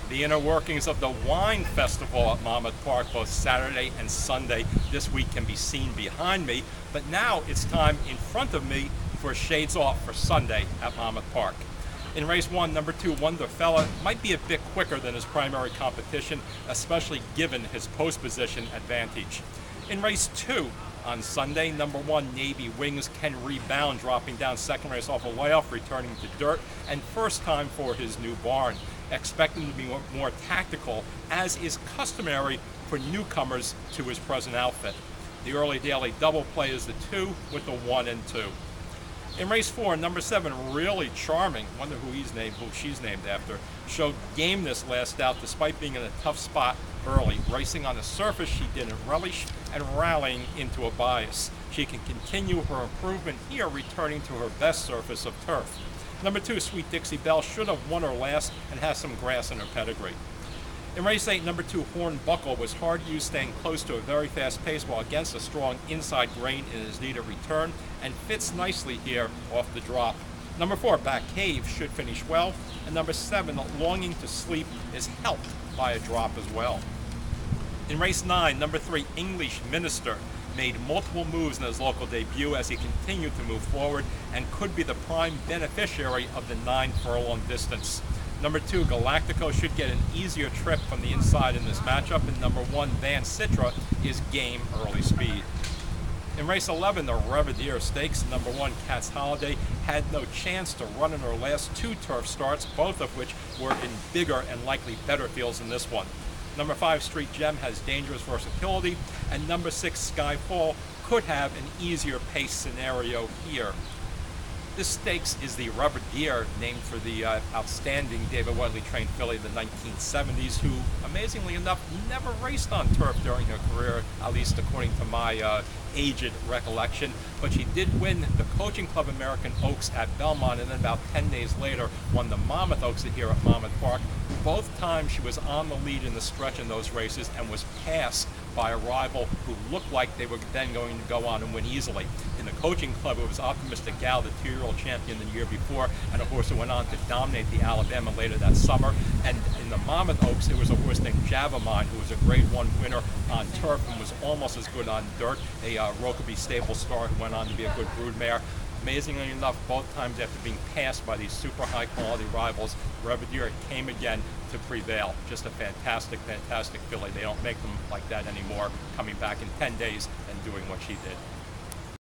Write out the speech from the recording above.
The inner workings of the Wine Festival at Monmouth Park, both Saturday and Sunday this week, can be seen behind me, but now it's time in front of me for Shades Off for Sunday at Monmouth Park. In race 1, number 2, Wonderfella might be a bit quicker than his primary competition, especially given his post position advantage. In race 2, on Sunday, number 1, Navy Wings can rebound, dropping down second race off a layoff, returning to dirt, and first time for his new barn. Expect him to be more tactical, as is customary for newcomers to his present outfit. The early daily double play is the 2 with the 1 and 2. In race 4, number 7, Really Charming, wonder who she's named after, showed gameness last out despite being in a tough spot early. Racing on a surface she didn't relish and rallying into a bias. She can continue her improvement here, returning to her best surface of turf. Number 2, Sweet Dixie Belle, should have won her last and has some grass in her pedigree. In race 8, number 2, Hornbuckle was hard used, staying close to a very fast pace while against a strong inside grain in his need of return, and fits nicely here off the drop. Number 4, Back Cave, should finish well, and number 7, Longing to Sleep, is helped by a drop as well. In race 9, number 3, English Minister, made multiple moves in his local debut as he continued to move forward and could be the prime beneficiary of the 9-furlong distance. Number 2, Galactico, should get an easier trip from the inside in this matchup, and number 1, Van Citra, is game early speed. In race 11, the Revedier Stakes, number 1, Cat's Holiday, had no chance to run in her last 2 turf starts, both of which were in bigger and likely better fields than this one. Number 5, Street Gem, has dangerous versatility, and number 6, Skyfall, could have an easier pace scenario here. This stakes is the Revedier, named for the outstanding David Whiteley trained filly of the 1970s, who, amazingly enough, never raced on turf during her career, at least according to my aged recollection. But she did win the Coaching Club American Oaks at Belmont, and then about 10 days later won the Monmouth Oaks here at Monmouth Park. Both times she was on the lead in the stretch in those races and was passed by a rival who looked like they were then going to go on and win easily. In the Coaching Club, it was Optimistic Gal, the 2-year-old champion the year before, and a horse who went on to dominate the Alabama later that summer. And in the Monmouth Oaks, it was a horse named Javamine, who was a Grade 1 winner on turf and was almost as good on dirt, a Rokeby stable star who went on to be a good broodmare. Amazingly enough, both times after being passed by these super high-quality rivals, Revedier came again to prevail. Just a fantastic, fantastic filly. They don't make them like that anymore, coming back in 10 days and doing what she did.